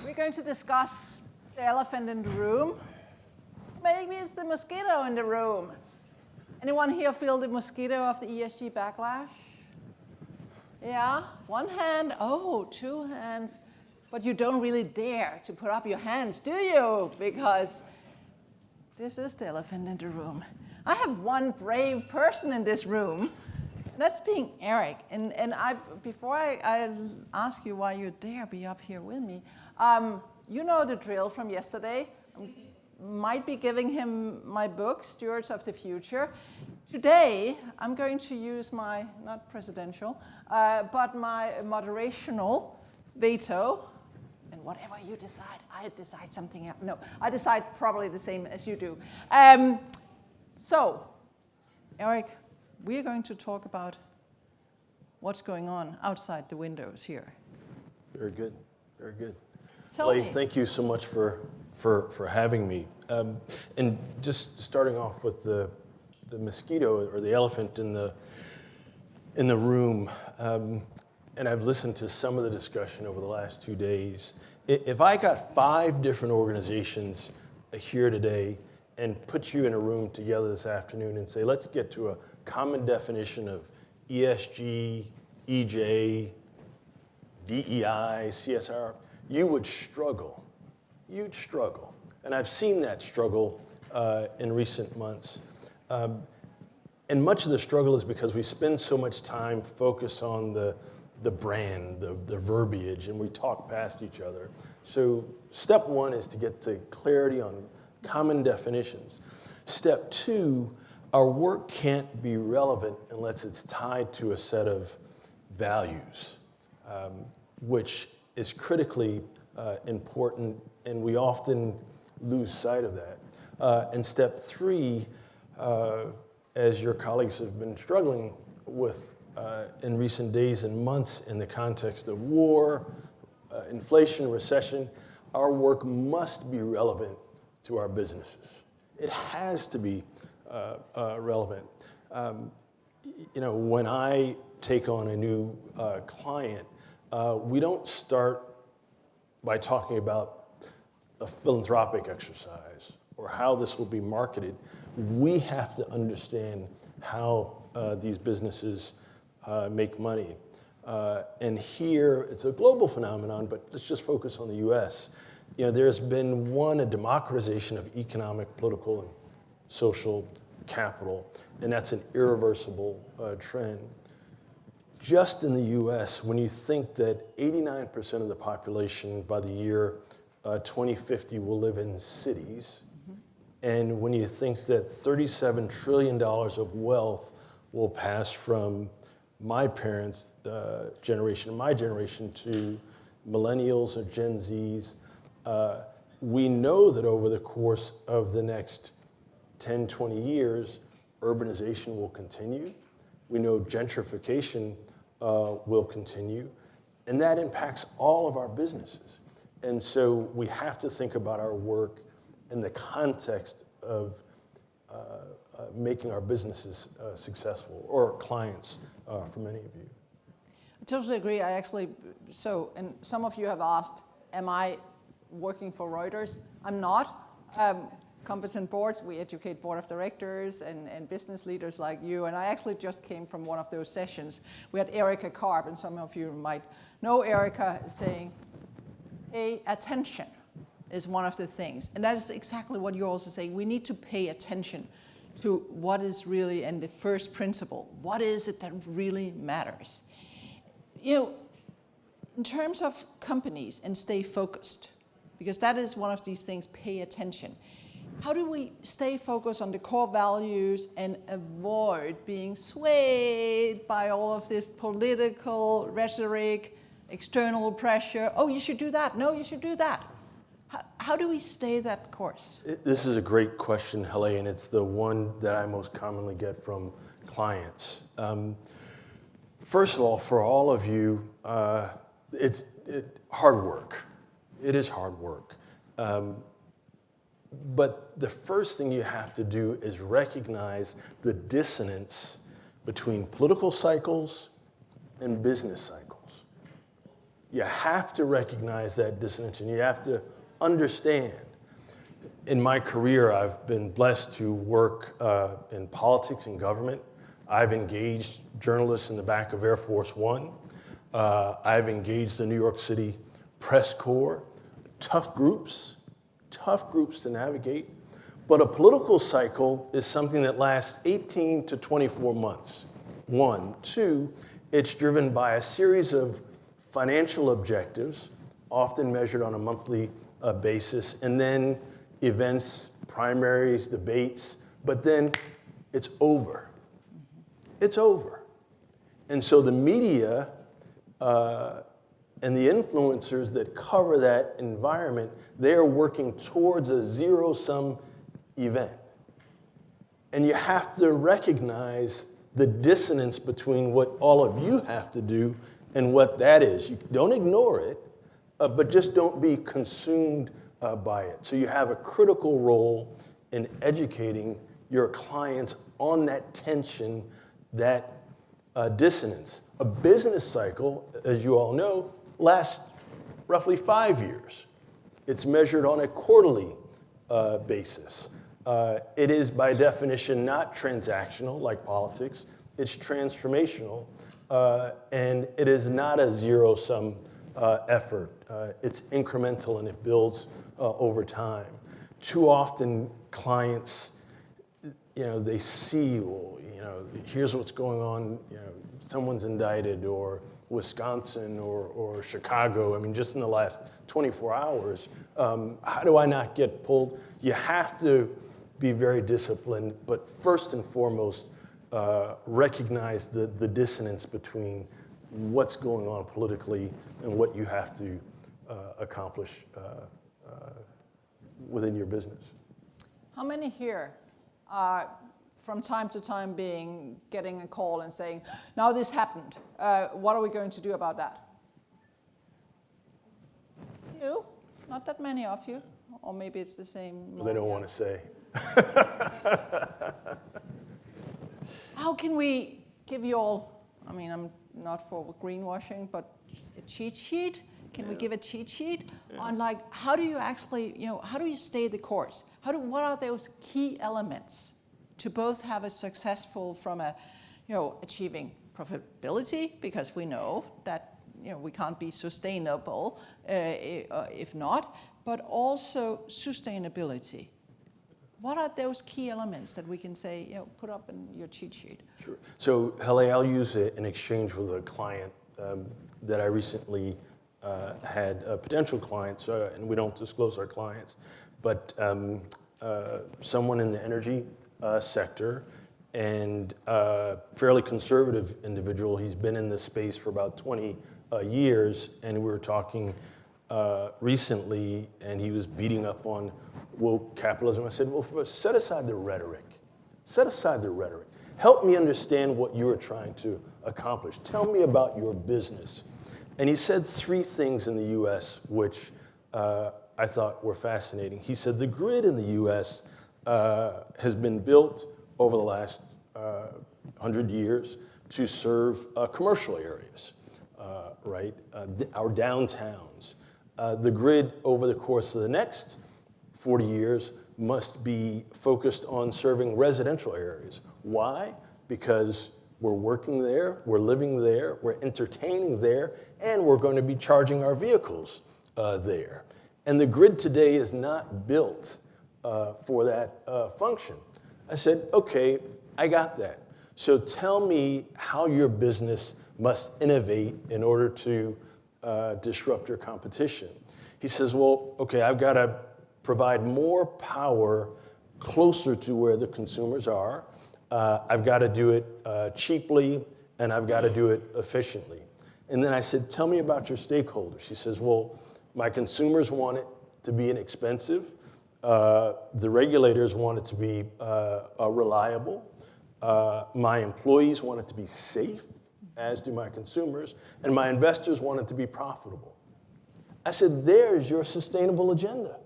We're going to discuss the elephant in the room. Maybe it's the mosquito in the room. Anyone here feel the mosquito of the ESG backlash? Yeah, one hand, oh, two hands. But you don't really dare to put up your hands, do you? Because this is the elephant in the room. I have one brave person in this room. That's being Eric. And before I ask you why you dare be up here with me, you know the drill from yesterday. Might be giving him my book, Stewards of the Future. Today, I'm going to use my, not presidential, but my moderational veto. And whatever you decide, I decide something else. No, I decide probably the same as you do. So, Eric, we are going to talk about what's going on outside the windows here. Very good, very good. Tell me. Thank you so much for having me. And just starting off with the mosquito or the elephant in the room, and I've listened to some of the discussion over the last 2 days. If I got 5 different organizations here today and put you in a room together this afternoon and say, let's get to a common definition of ESG, EJ, DEI, CSR, you would struggle. You'd struggle. And I've seen that struggle in recent months. And much of the struggle is because we spend so much time focused on the brand, the verbiage, and we talk past each other. So step 1 is to get to clarity on common definitions. Step 2, our work can't be relevant unless it's tied to a set of values, which is critically important, and we often lose sight of that. And step 3, as your colleagues have been struggling with in recent days and months in the context of war, inflation, recession, our work must be relevant to our businesses. It has to be relevant. When I take on a new client, we don't start by talking about a philanthropic exercise or how this will be marketed. We have to understand how these businesses make money. And here, it's a global phenomenon, but let's just focus on the US. There's been, a democratization of economic, political, and social capital, and that's an irreversible trend. Just in the US, when you think that 89% of the population by the year 2050 will live in cities, and when you think that $37 trillion of wealth will pass from my parents' generation, my generation, to millennials or Gen Zs, we know that over the course of the next 10, 20 years, urbanization will continue. We know gentrification will continue, and that impacts all of our businesses. And so we have to think about our work in the context of making our businesses successful, or clients for many of you. I totally agree. And some of you have asked, am I working for Reuters? I'm not. Competent boards, we educate board of directors and business leaders like you, and I actually just came from one of those sessions. We had Erica Karp, and some of you might know Erica, saying, pay attention is one of the things. And that is exactly what you're also saying. We need to pay attention to what is really, and the first principle, what is it that really matters? In terms of companies and stay focused, because that is one of these things, pay attention. How do we stay focused on the core values and avoid being swayed by all of this political rhetoric, external pressure? Oh, you should do that. No, you should do that. How do we stay that course? This is a great question, Helene, and it's the one that I most commonly get from clients. First of all, for all of you, it's hard work. It is hard work. But the first thing you have to do is recognize the dissonance between political cycles and business cycles. You have to recognize that dissonance, and you have to understand. In my career, I've been blessed to work in politics and government. I've engaged journalists in the back of Air Force One. I've engaged the New York City Press Corps. Tough groups to navigate. But a political cycle is something that lasts 18 to 24 months. One. Two, it's driven by a series of financial objectives, often measured on a monthly basis, and then events, primaries, debates, but then it's over. It's over. And so the media and the influencers that cover that environment, they are working towards a zero-sum event. And you have to recognize the dissonance between what all of you have to do and what that is. You don't ignore it, but just don't be consumed by it. So you have a critical role in educating your clients on that tension, that dissonance. A business cycle, as you all know, lasts roughly 5 years. It's measured on a quarterly basis. It is, by definition, not transactional like politics. It's transformational, and it is not a zero-sum effort. It's incremental, and it builds over time. Too often, clients, they see, well, here's what's going on. Someone's indicted, or Wisconsin, or Chicago. I mean, just in the last 24 hours, how do I not get pulled? You have to be very disciplined, but first and foremost, recognize the dissonance between what's going on politically and what you have to accomplish within your business. How many here are from time to time getting a call and saying, now this happened, what are we going to do about that? You? Not that many of you. Or maybe it's the same. Well, they don't want to say. How can we give you all, I'm not for greenwashing, but a cheat sheet? Can we give a cheat sheet on how do you actually, how do you stay the course? What are those key elements to both have a successful from a, achieving profitability, because we know that, we can't be sustainable if not, but also sustainability. What are those key elements that we can say, put up in your cheat sheet? Sure. So, Hele, I'll use an exchange with a client that I recently had potential clients, and we don't disclose our clients, but someone in the energy sector, and fairly conservative individual. He's been in this space for about 20 years, and we were talking recently, and he was beating up on woke capitalism. I said, well, first, set aside the rhetoric. Set aside the rhetoric. Help me understand what you are trying to accomplish. Tell me about your business. And he said 3 things in the U.S. which I thought were fascinating. He said the grid in the U.S. Has been built over the last 100 years to serve commercial areas, right? Our downtowns. The grid over the course of the next 40 years must be focused on serving residential areas. Why? Because we're working there, we're living there, we're entertaining there, and we're going to be charging our vehicles there. And the grid today is not built for that function. I said, okay, I got that. So tell me how your business must innovate in order to disrupt your competition. He says, well, okay, I've got to provide more power closer to where the consumers are. I've got to do it cheaply, and I've got to do it efficiently. And then I said, tell me about your stakeholders. He says, well, my consumers want it to be inexpensive. The regulators want it to be reliable. My employees want it to be safe, as do my consumers. And my investors want it to be profitable. I said, there's your sustainable agenda.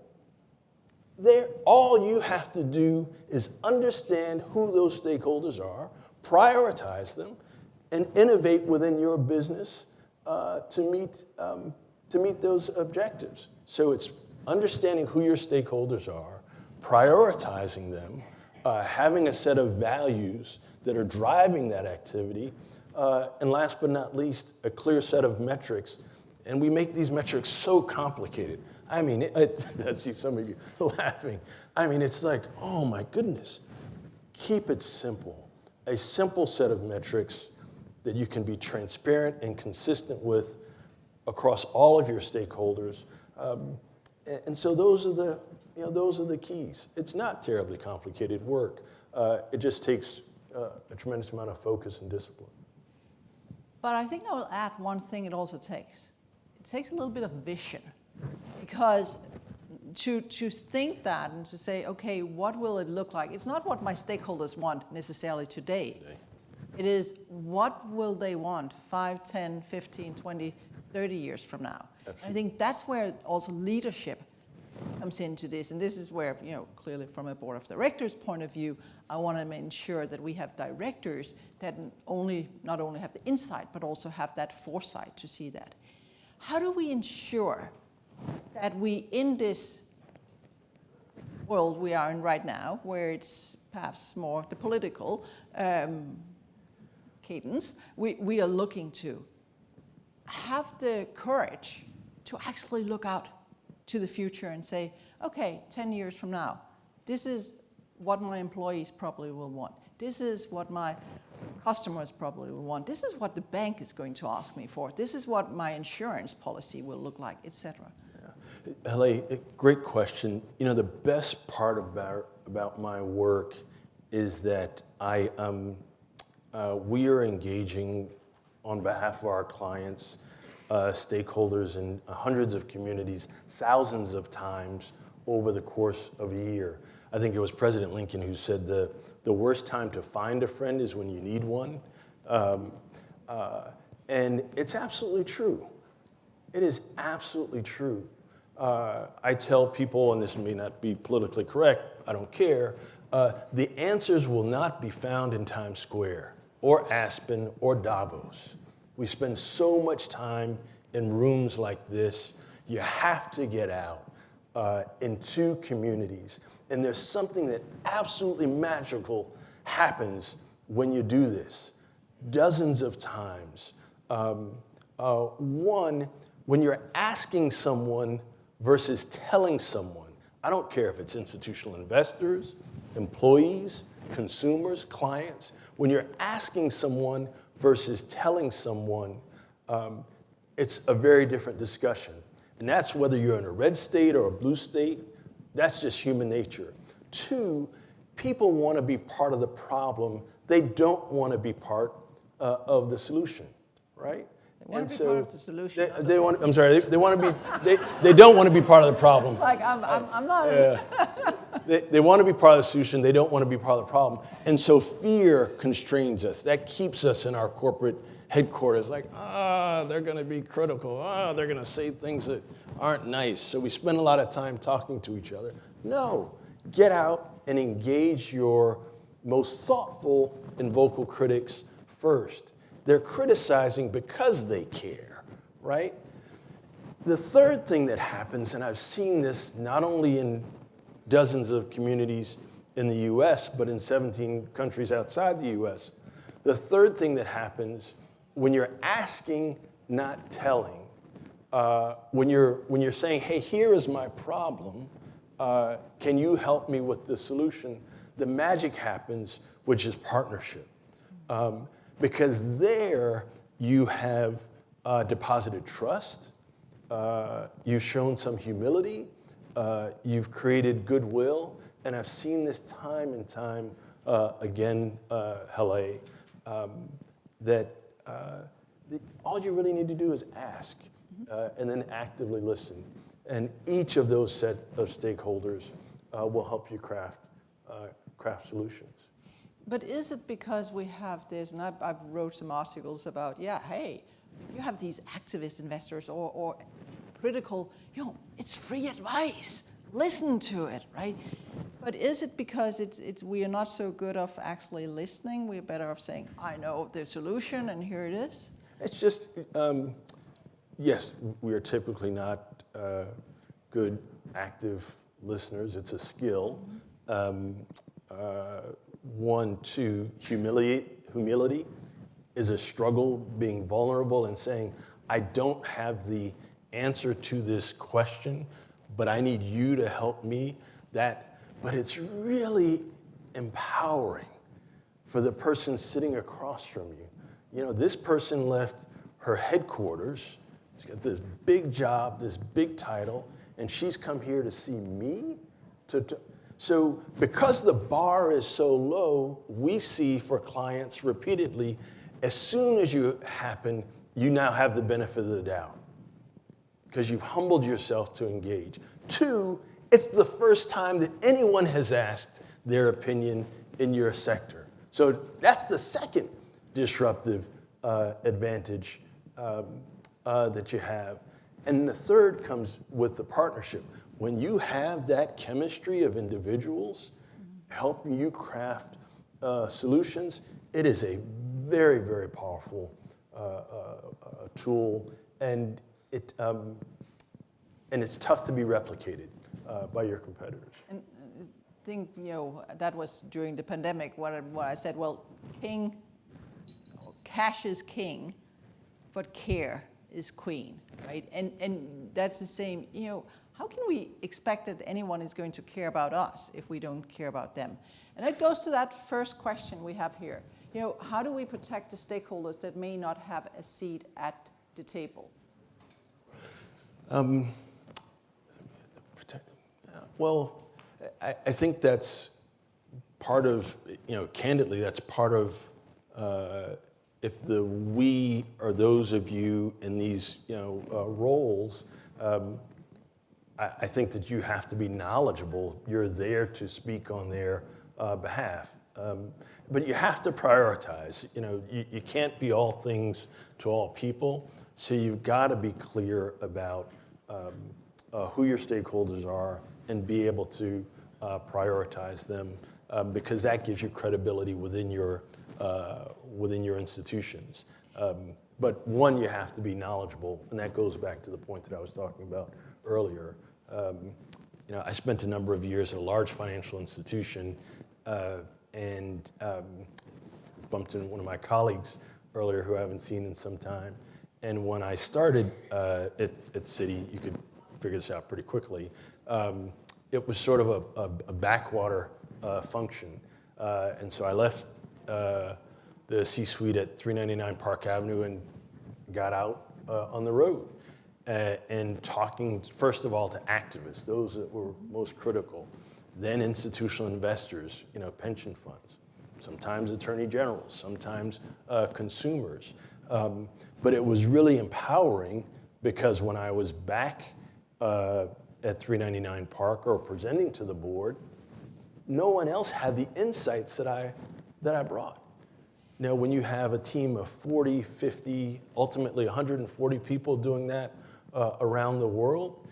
There, all you have to do is understand who those stakeholders are, prioritize them, and innovate within your business to meet those objectives. So it's understanding who your stakeholders are, prioritizing them, having a set of values that are driving that activity, and last but not least, a clear set of metrics. And we make these metrics so complicated. I mean, I see some of you laughing. I mean, it's like, oh my goodness. Keep it simple. A simple set of metrics that you can be transparent and consistent with across all of your stakeholders. And so those are the keys. It's not terribly complicated work. It just takes a tremendous amount of focus and discipline. But I think I will add one thing it also takes. It takes a little bit of vision. Because to think that and to say, okay, what will it look like? It's not what my stakeholders want necessarily today. It is what will they want 5, 10, 15, 20, 30 years from now. I think that's where also leadership comes into this. And this is where, clearly from a board of directors point of view, I want to ensure that we have directors that not only have the insight, but also have that foresight to see that. How do we ensure that we, in this world we are in right now, where it's perhaps more the political cadence, we are looking to have the courage to actually look out to the future and say, okay, 10 years from now, this is what my employees probably will want. This is what my customers probably will want. This is what the bank is going to ask me for. This is what my insurance policy will look like, etc. Hele, great question. The best part about my work is that we are engaging on behalf of our clients, stakeholders in hundreds of communities, thousands of times over the course of a year. I think it was President Lincoln who said the worst time to find a friend is when you need one. And it's absolutely true. It is absolutely true. I tell people, and this may not be politically correct, I don't care, the answers will not be found in Times Square or Aspen or Davos. We spend so much time in rooms like this. You have to get out into communities. And there's something that absolutely magical happens when you do this. Dozens of times. One, when you're asking someone versus telling someone, I don't care if it's institutional investors, employees, consumers, clients, when you're asking someone versus telling someone, it's a very different discussion. And that's whether you're in a red state or a blue state, that's just human nature. 2, people want to be part of the problem. They don't want to be part of the solution, right? They want to be part of the solution. They want to be. They don't want to be part of the problem. Like I'm not. They want to be part of the solution. They don't want to be part of the problem. And so fear constrains us. That keeps us in our corporate headquarters. Like, they're going to be critical. They're going to say things that aren't nice. So we spend a lot of time talking to each other. No, get out and engage your most thoughtful and vocal critics first. They're criticizing because they care, right? The third thing that happens, and I've seen this not only in dozens of communities in the US, but in 17 countries outside the US, the third thing that happens when you're asking, not telling, when you're saying, hey, here is my problem, can you help me with the solution? The magic happens, which is partnership. Because there you have deposited trust, you've shown some humility, you've created goodwill, and I've seen this time and time again, Hele, that all you really need to do is ask and then actively listen. And each of those set of stakeholders will help you craft solutions. But is it because we have this, and I've wrote some articles about, hey, you have these activist investors or critical, it's free advice. Listen to it, right? But is it because we are not so good of actually listening? We're better off saying, I know the solution and here it is? It's just, yes, we are typically not good, active listeners. It's a skill. One, two, humility is a struggle, being vulnerable and saying, I don't have the answer to this question, but I need you to help me. But it's really empowering for the person sitting across from you. You know, this person left her headquarters. She's got this big job, this big title, and she's come here to see me. So because the bar is so low, we see for clients repeatedly, as soon as you happen, you now have the benefit of the doubt because you've humbled yourself to engage. Two, it's the first time that anyone has asked their opinion in your sector. So that's the second disruptive advantage that you have. And the third comes with the partnership. When you have that chemistry of individuals helping you craft solutions, it is a very, very powerful tool, and it's tough to be replicated by your competitors. And I think, that was during the pandemic what I said, well, cash is king, but care is queen, right? And that's the same, how can we expect that anyone is going to care about us if we don't care about them? And that goes to that first question we have here. How do we protect the stakeholders that may not have a seat at the table? Well, I think that's part of, candidly, that's part of if the we are those of you in these, roles, I think that you have to be knowledgeable. You're there to speak on their behalf. But you have to prioritize. You can't be all things to all people. So you've got to be clear about who your stakeholders are and be able to prioritize them because that gives you credibility within your institutions. But one, you have to be knowledgeable, and that goes back to the point that I was talking about earlier. I spent a number of years at a large financial institution and bumped into one of my colleagues earlier who I haven't seen in some time. And when I started at Citi, you could figure this out pretty quickly, it was sort of a backwater function. And so I left the C-suite at 399 Park Avenue and got out on the road and talking, first of all, to activists, those that were most critical, then institutional investors, pension funds, sometimes attorney generals, sometimes consumers. But it was really empowering because when I was back at 399 Park or presenting to the board, no one else had the insights that I brought. Now, when you have a team of 40, 50, ultimately 140 people doing that around the world,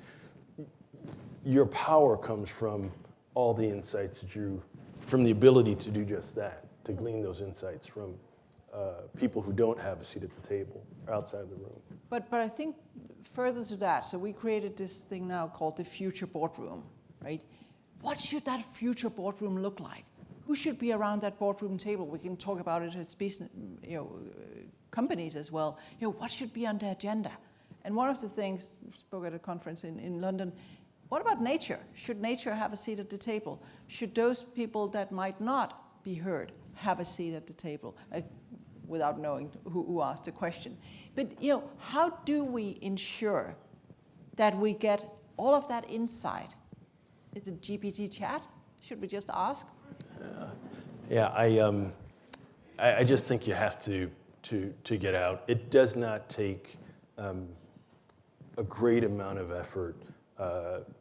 your power comes from all the insights from the ability to do just that, to glean those insights from people who don't have a seat at the table or outside the room. But I think further to that, so we created this thing now called the future boardroom, right? What should that future boardroom look like? Who should be around that boardroom table? We can talk about it as business, companies as well. What should be on the agenda? And one of the things, I spoke at a conference in London, what about nature? Should nature have a seat at the table? Should those people that might not be heard have a seat at the table? Without knowing who asked the question. But how do we ensure that we get all of that insight? Is it GPT chat? Should we just ask? I just think you have to get out. It does not take a great amount of effort,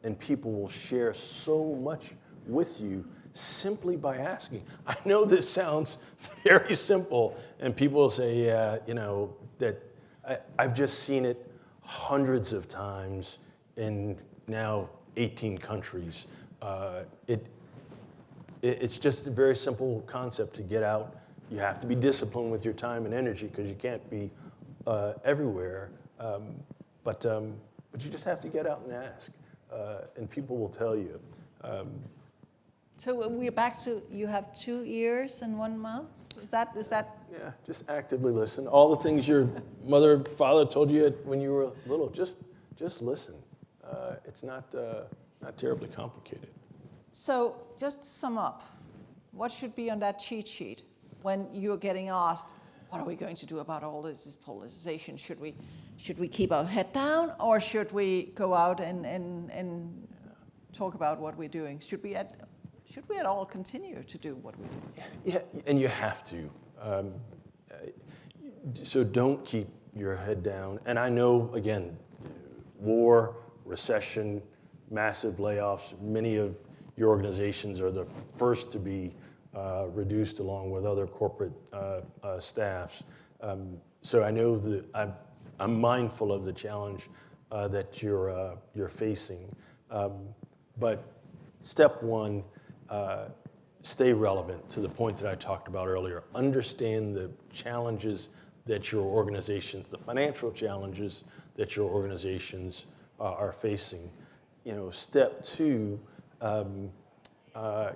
and people will share so much with you simply by asking. I know this sounds very simple, and people will say, that I've just seen it hundreds of times in now 18 countries. It's just a very simple concept to get out. You have to be disciplined with your time and energy because you can't be everywhere. But you just have to get out and ask, and people will tell you. So we're back to, you have 2 ears and 1 mouth? Is that? Yeah, just actively listen. All the things your mother, father told you when you were little, just listen. It's not terribly complicated. So just to sum up, what should be on that cheat sheet when you're getting asked, what are we going to do about all this politicization? Should we keep our head down, or should we go out and talk about what we're doing? Should we at all continue to do what we do? Yeah, and you have to. So don't keep your head down. And I know, again, war, recession, massive layoffs, many of your organizations are the first to be reduced along with other corporate staffs. So I know that I'm mindful of the challenge that you're facing. But step one, stay relevant to the point that I talked about earlier. Understand the challenges that your organizations, the financial challenges that your organizations are facing. Step two,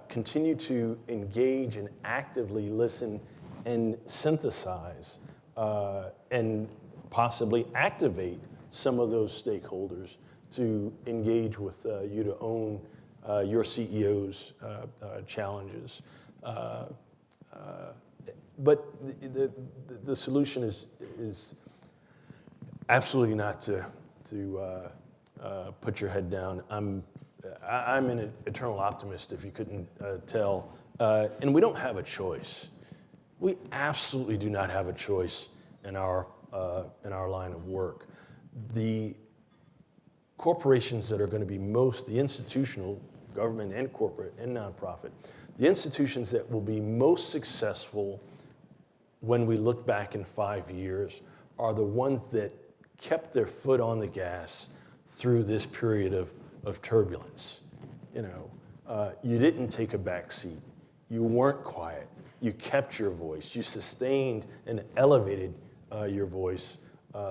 continue to engage and actively listen and synthesize and possibly activate some of those stakeholders to engage with you to own your CEO's challenges. But the solution is absolutely not to put your head down. I'm an eternal optimist, if you couldn't tell, and we don't have a choice. We absolutely do not have a choice in our line of work. The corporations that are going to be the institutional, government and corporate and nonprofit, the institutions that will be most successful when we look back in 5 years are the ones that kept their foot on the gas through this period of turbulence. You didn't take a back seat. You weren't quiet. You kept your voice. You sustained and elevated your voice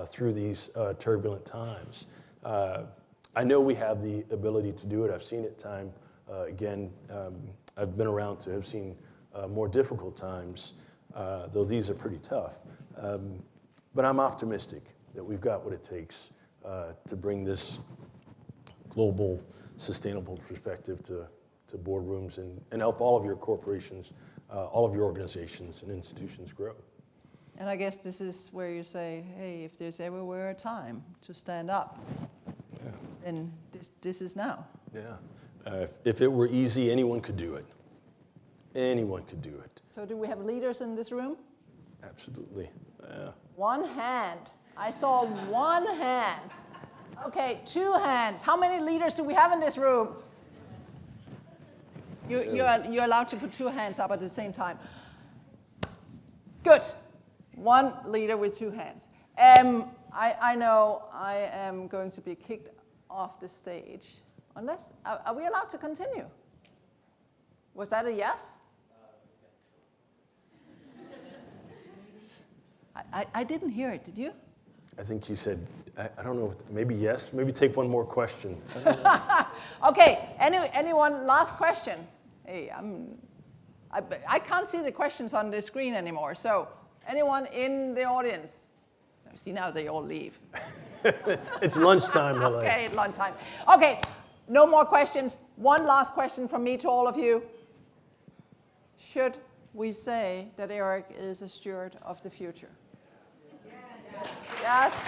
through these turbulent times. I know we have the ability to do it. I've seen it time again. I've been around to have seen more difficult times, though these are pretty tough. But I'm optimistic that we've got what it takes to bring this global, sustainable perspective to boardrooms and help all of your corporations, all of your organizations and institutions grow. And I guess this is where you say, hey, if there's ever a time to stand up, then this is now. Yeah. If it were easy, anyone could do it. Anyone could do it. So do we have leaders in this room? Absolutely. Yeah. 1 hand. I saw 1 hand. Okay, 2 hands. How many leaders do we have in this room? You're allowed to put 2 hands up at the same time. Good. 1 leader with 2 hands. I know I am going to be kicked off the stage. Unless, are we allowed to continue? Was that a yes? I didn't hear it, did you? I think he said, I don't know, maybe yes, maybe take 1 more question. Okay, anyone, last question? Hey, I can't see the questions on the screen anymore, so anyone in the audience? See, now they all leave. It's lunchtime, LA. Okay, lunchtime. Okay, no more questions. 1 last question from me to all of you. Should we say that Eric is a steward of the future? Yes. Yes?